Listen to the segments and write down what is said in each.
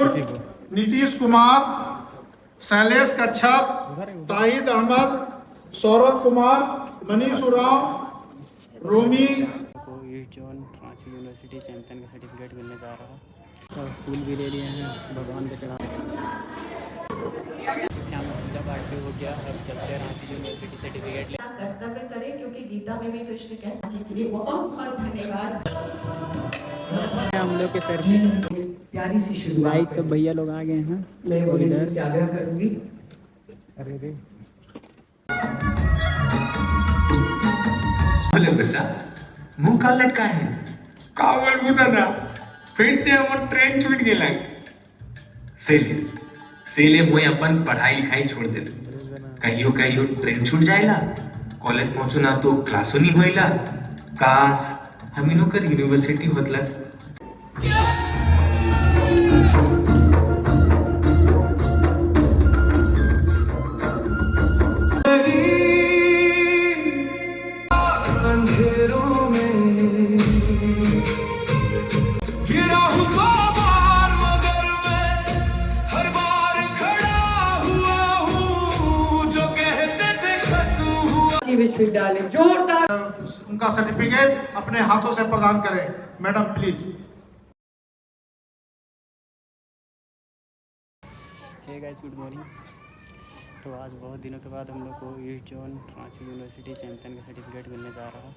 ठाकुर, नीतीश कुमार, शैलेश कच्छप, ताहिद अहमद, सौरभ कुमार, मनीष उरांव, रोमी को east zone Ranchi university champion का certificate मिलने जा रहा है। और फूल भी ले लिए हैं, भगवान को चढ़ा। श्याम पूजा पाठ भी हो गया। अब चलते हैं रांची यूनिवर्सिटी सर्टिफिकेट ले। कर्तव्य करें, क्योंकि गीता में भी कृष्ण कहते हैं। के लिए बहुत बहुत धन्यवाद। हम लोग के सर प्यारी सी शुरुआत। सब भैया लोग आ गए हैं। मैं इधर से आग्रह करूंगी। अरे रे बोले बसा मुंह का लटका है का बोलबो दादा फिर से हमर ट्रेन छूट गेला सेले मोय अपन पढ़ाई लिखाई छोड़ दे कहियो कहियो ट्रेन छूट जाएला कॉलेज पहुंचो ना तो क्लासो नहीं होइला काश हम इनो कर यूनिवर्सिटी होतला विश्वविद्यालय जोरदार उनका सर्टिफिकेट अपने हाथों से प्रदान करें। Madam please. Hey guys, good morning. तो आज बहुत दिनों के बाद हम लोग को east zone Ranchi university champion का सर्टिफिकेट मिलने जा रहा है।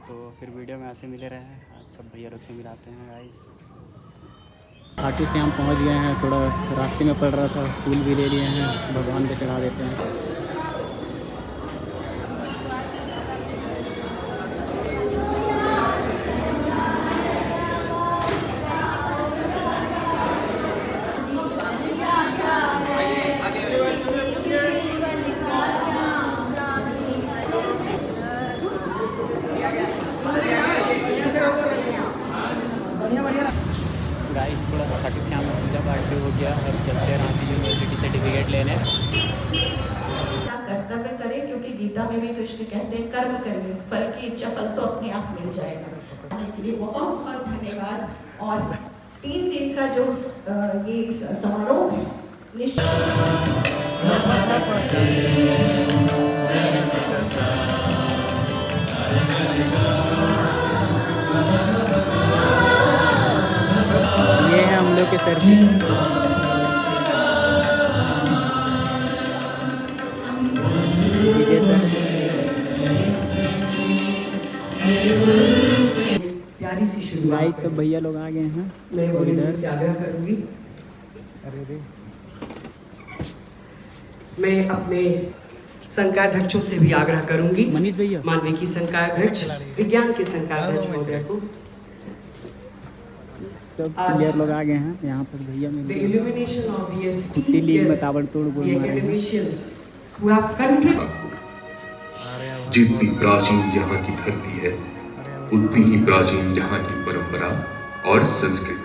तो फिर वीडियो में ऐसे मिले रहे हैं। आज सब भैया लोग से मिलाते हैं गाइस। खाटू से हम पहुँच गए हैं। थोड़ा रास्ते में पड़ रहा था, फूल भी ले लिए हैं, भगवान को चढ़ा देते हैं। गाइस, थोड़ा खाटू श्याम पूजा पाठ भी हो गया। अब चलते हैं रांची यूनिवर्सिटी सर्टिफिकेट लेने। कर्तव्य करें, क्योंकि गीता में भी कृष्ण कहते हैं कर्म करिए, फल की इच्छा फल तो अपने आप मिल जाएगा। के लिए बहुत बहुत धन्यवाद। और 3 दिन का जो ये समारोह है ये है हम लोग के सर की प्यारी सी शुरुआत। गाइस, सब भैया लोग आ गए हैं। मैं इधर से आग्रह करूंगी। अरे रे मैं अपने संकायध्यक्षों से भी आग्रह करूंगी। मनीष भैया, मानविकी संकायध्यक्ष, विज्ञान के संकायध्यक्ष महोदय को सब प्लेयर लोग आ गए हैं। यहाँ पर भैया the में illumination of the कुत्ती लीग में ताबड़तोड़ गोल the मारे हैं। academicians who have contributed जितनी प्राचीन यहाँ की धरती है उतनी ही प्राचीन यहाँ की परंपरा और संस्कृति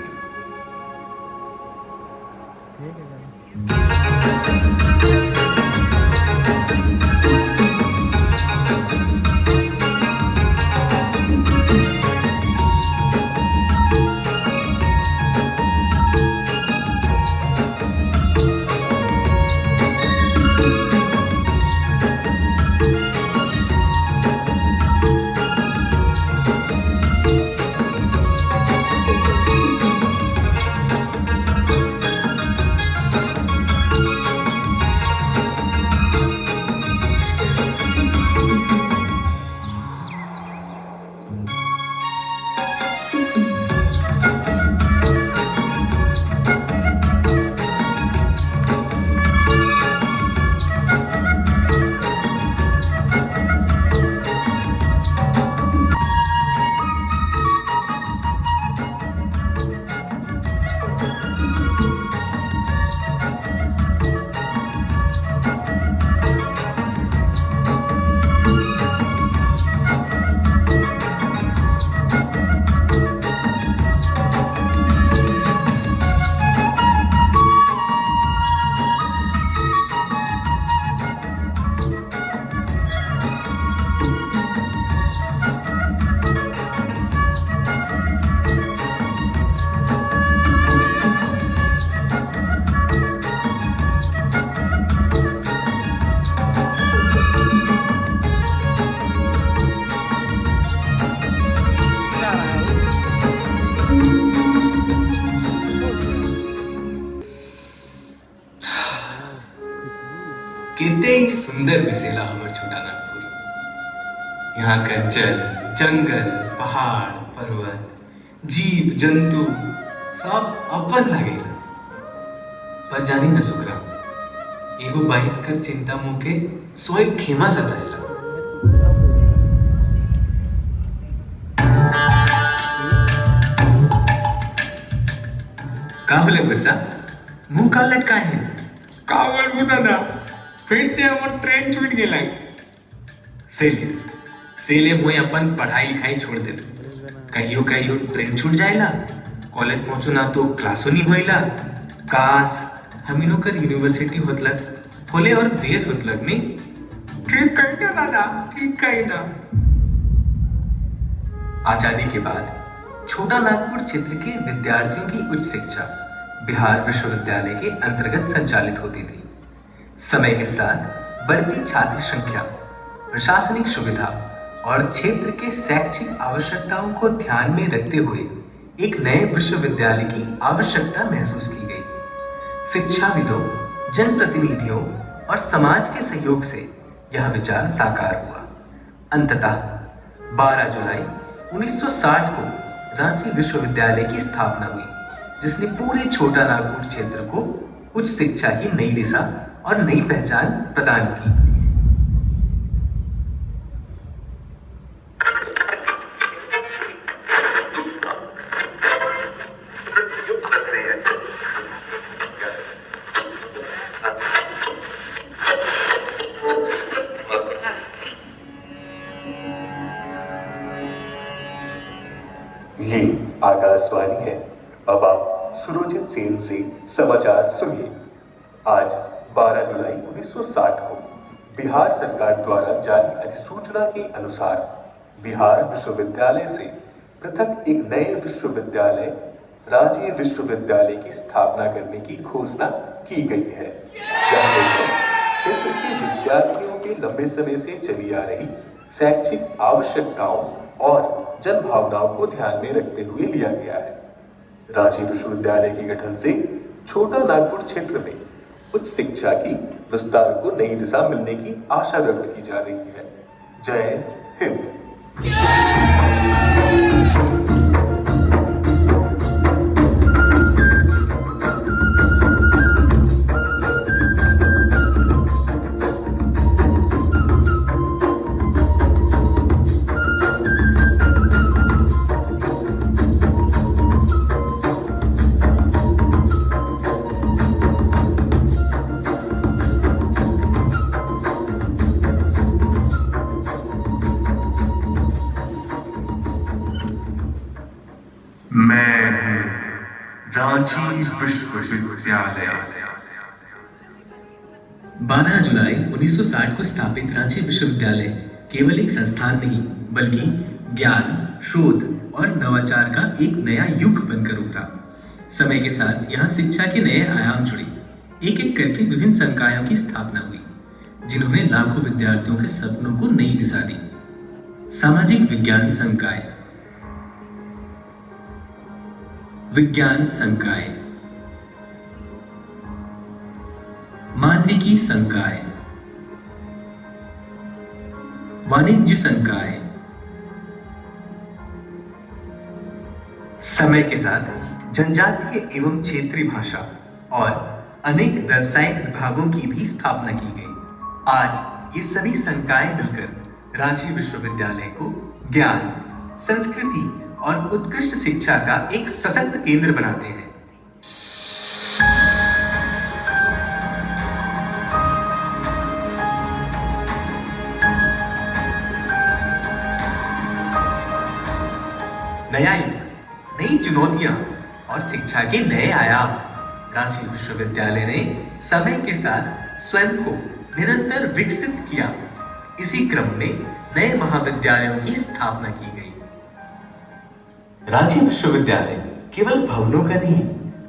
कितने ही सुंदर दिसेला हमर छोटा नागपुर। यहाँ कर जल, जंगल, पहाड़, पर्वत, जीव जंतु सब अपन लगेला। पर जानी न सुकरा, एगो बाहित कर चिंता मुके सोए खेमा सताएला। का बोले बरसा, मुंह का लटका है। का बोल दादा, फिर से हमर ट्रेन छूट गेला। सेले मुझे अपन पढ़ाई लिखाई छोड़ दे। कहियो कहियो ट्रेन छूट जाएला, कॉलेज पहुंचो ना तो क्लासो नहीं होइला। काश हमिनो कर यूनिवर्सिटी होतलक, फोले और बेस होतलक नहीं। ठीक कहना दादा, ठीक कहना। आजादी के बाद छोटा नागपुर क्षेत्र के विद्यार्थियों की उच्च शिक्षा बिहार विश्वविद्यालय के अंतर्गत संचालित होती थी। समय के साथ बढ़ती छात्र संख्या, प्रशासनिक सुविधा और क्षेत्र के शैक्षिक आवश्यकताओं को ध्यान में रखते हुए एक नए विश्वविद्यालय की आवश्यकता महसूस की गई। शिक्षाविदों, जनप्रतिनिधियों और समाज के सहयोग से यह विचार साकार हुआ। अंततः 12 जुलाई 1960 को रांची विश्वविद्यालय की स्थापना हुई, जिसने पूरे छोटा नागपुर क्षेत्र को उच्च शिक्षा की नई दिशा और नई पहचान प्रदान की। ये आकाशवाणी है। अब आप सुरजीत सेन से समाचार सुनिए। आज 12 जुलाई 1960 को बिहार सरकार द्वारा जारी अधिसूचना के अनुसार बिहार विश्वविद्यालय से पृथक एक नए विश्वविद्यालय रांची विश्वविद्यालय की स्थापना करने की घोषणा की गई है। यह निर्णय क्षेत्र के विद्यार्थियों के लंबे समय से चली आ रही शैक्षिक आवश्यकताओं और जन भावनाओं को ध्यान में रखते हुए लिया गया है। रांची विश्वविद्यालय के गठन से छोटा नागपुर क्षेत्र में उच्च शिक्षा की विस्तार को नई दिशा मिलने की आशा व्यक्त की जा रही है। जय हिंद। मैं रांची विश्वविद्यालय। 12 जुलाई 1960 को स्थापित रांची विश्वविद्यालय केवल एक संस्थान नहीं, बल्कि ज्ञान, शोध और नवाचार का एक नया युग बनकर उभरा। समय के साथ यहाँ शिक्षा के नए आयाम जुड़े। एक एक करके विभिन्न संकायों की स्थापना हुई, जिन्होंने लाखों विद्यार्थियों के सपनों को नई दिशा दी। सामाजिक विज्ञान संकाय, विज्ञान संकाय, मानविकी संकाय, वाणिज्य संकाय। समय के साथ जनजातीय एवं क्षेत्रीय भाषा और अनेक व्यावसायिक विभागों की भी स्थापना की गई। आज ये सभी संकाय मिलकर रांची विश्वविद्यालय को ज्ञान, संस्कृति और उत्कृष्ट शिक्षा का एक सशक्त केंद्र बनाते हैं। नया युग, नई चुनौतियां और शिक्षा के नए आयाम। रांची विश्वविद्यालय ने समय के साथ स्वयं को निरंतर विकसित किया। इसी क्रम में नए महाविद्यालयों की स्थापना की गई। रांची विश्वविद्यालय केवल भवनों का नहीं,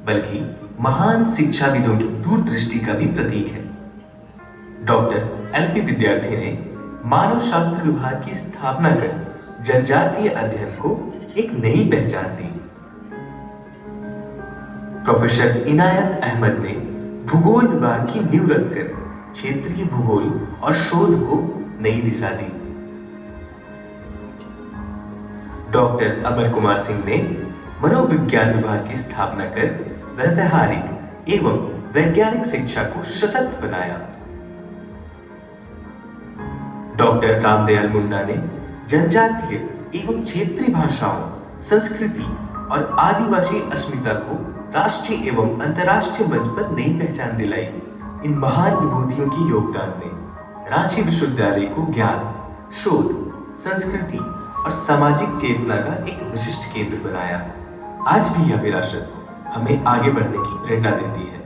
बल्कि महान शिक्षाविदों की दूरदृष्टि का भी प्रतीक है। Doctor LP. विद्यार्थी ने मानव शास्त्र विभाग की स्थापना कर जनजातीय अध्ययन को एक नई पहचान दी। प्रोफेसर इनायत अहमद ने भूगोल विभाग की नींव रखकर क्षेत्रीय भूगोल और शोध को नई दिशा दी। डॉक्टर अमर कुमार सिंह ने मनोविज्ञान विभाग की स्थापना कर व्यावहारिक एवं वैज्ञानिक शिक्षा को सशक्त बनाया। डॉक्टर रामदयाल मुंडा ने जनजातीय एवं क्षेत्रीय भाषाओं, संस्कृति और आदिवासी अस्मिता को राष्ट्रीय एवं अंतर्राष्ट्रीय मंच पर नई पहचान दिलाई। इन महान विभूतियों की योगदान ने रांची विश्वविद्यालय को ज्ञान, शोध, संस्कृति और सामाजिक चेतना का एक विशिष्ट केंद्र बनाया। आज भी यह विरासत हमें आगे बढ़ने की प्रेरणा देती है।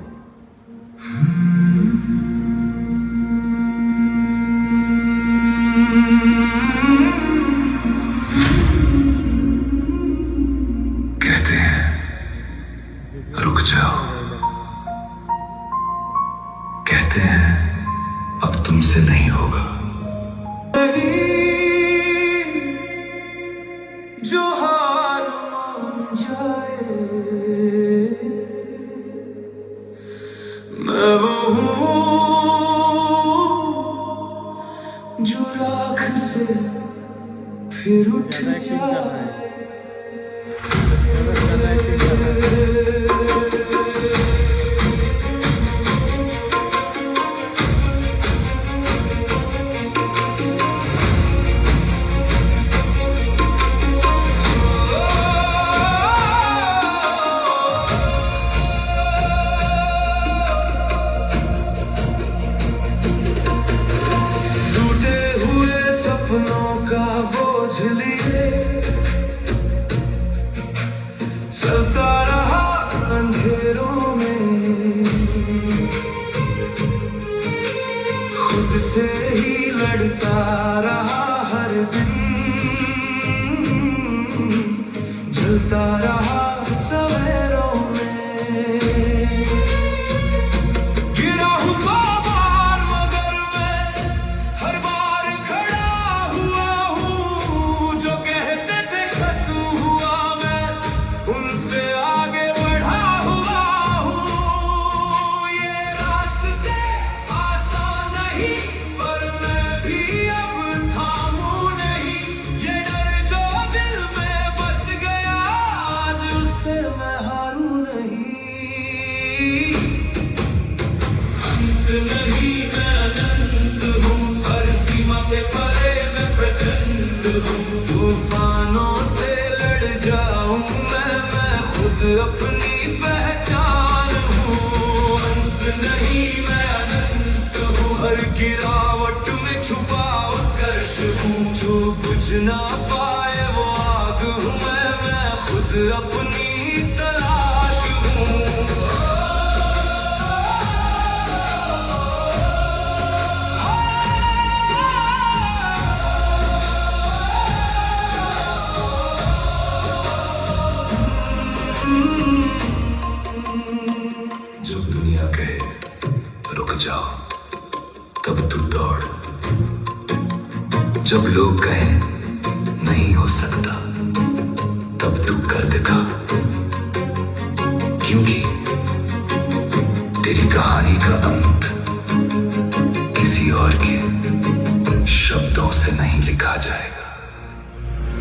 कहते हैं रुक जाओ, कहते हैं अब तुमसे नहीं होगा। जो हार मान जाए मैं वो हूँ जो राख से फिर उठ जाए। चलता रहा अंधेरों में, खुद से ही लड़ता रहा हर दिन, जलता रहा सवेरों में। गिरा हूँ 100 बार मगर मैं हर बार खड़ा हुआ हूँ। जो कहते थे खत्म हुआ मैं उनसे आगे बढ़ा हुआ हूँ। ये रास्ते आसान नहीं पर मैं भी अब थामूं नहीं। ये डर जो दिल में बस गया आज उससे मैं हारूं नहीं। अंत नहीं मैं अनंत हूँ, हर सीमा से परे मैं प्रचंड हूँ। तूफानों से लड़ जाऊं मैं खुद अपनी पहचान हूँ। अंत नहीं मैं अनंत हूँ, हर गिरावट में छुपा उत्कर्ष हूँ। जो बुझ ना पाए वो आग हूँ मैं खुद अपनी तलाश हूँ। जब दुनिया कहे रुक जाओ तब तू दौड़। जब लोग कहें नहीं हो सकता तब तू कर दिखा। क्योंकि तेरी कहानी का अंत किसी और के शब्दों से नहीं लिखा जाएगा।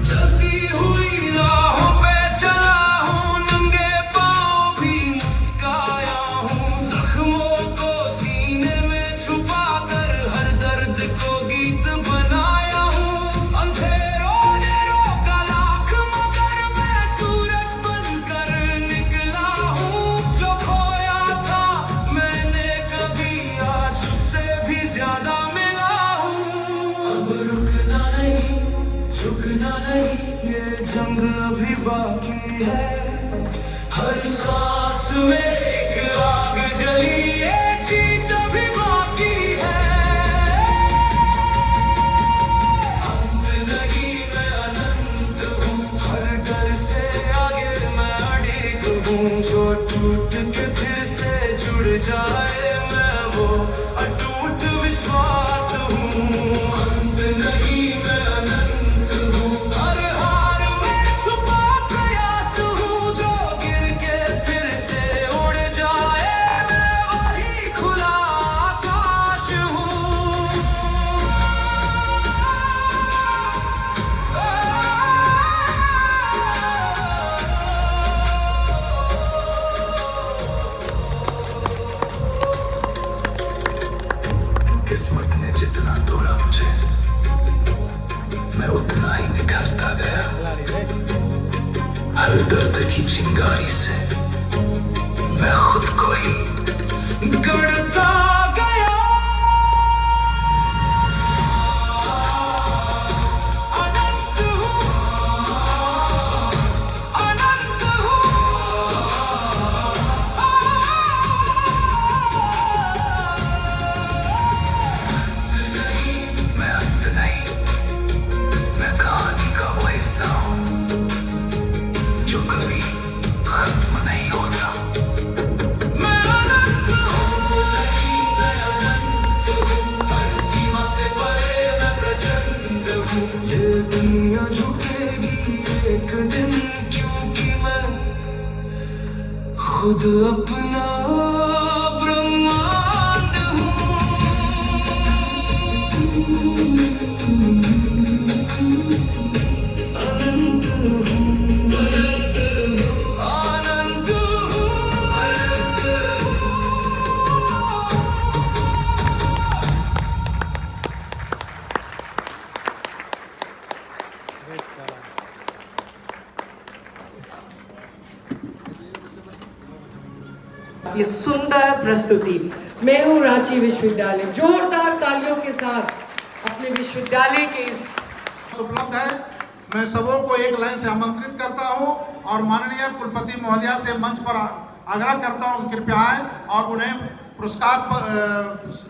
चलती हुई राहों पे चला हूँ, नंगे पाँव भी मुस्काया हूँ। जख्मों को सीने में छुपा कर हर दर्द को गीत बनाया हूँ। अंधेरों ने रोका लाख मगर मैं सूरज बनकर निकला हूँ। जो खोया था मैंने कभी आज उससे भी ज्यादा मिला हूँ। अब रुकना नहीं झुकना नहीं, ये जंग अभी बाकी है। हर सांस में एक आग जली, ये जीत अभी बाकी है। अंत नहीं मैं अनंत हूँ, हर डर से आगे मैं अड़िग हूँ। जो टूट के फिर से जुड़ जाए मैं वो अटूट विश्वास हूँ। अंत नहीं मैं अनंत हूँ, हर हार में छुपा प्रयास हूँ। जो गिर के फिर से उड़ जाए मैं वही खुला आकाश खुद अपना ब्रह्मांड हूँ अनंत हूँ आनंद हूँ ये सुंदर प्रस्तुति। मैं हूँ रांची विश्वविद्यालय, जोरदार तालियों के साथ अपने विश्वविद्यालय के इस उपलब्ध है। मैं सबों को एक लाइन से आमंत्रित करता हूं और माननीय कुलपति महोदया से मंच पर आग्रह करता हूं कि कृपया आएं और उन्हें पुरस्कार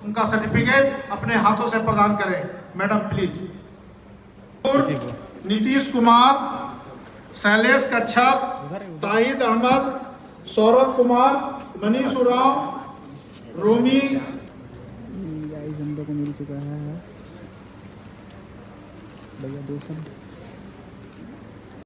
उनका सर्टिफिकेट अपने हाथों से प्रदान करें। Madam please. Nitish Kumar, Shailesh Kachhap, Tahid Ahmad, Saurabh Kumar, Manish Oraon, Romi. Guys हम लोग को मिल चुका है भैया 200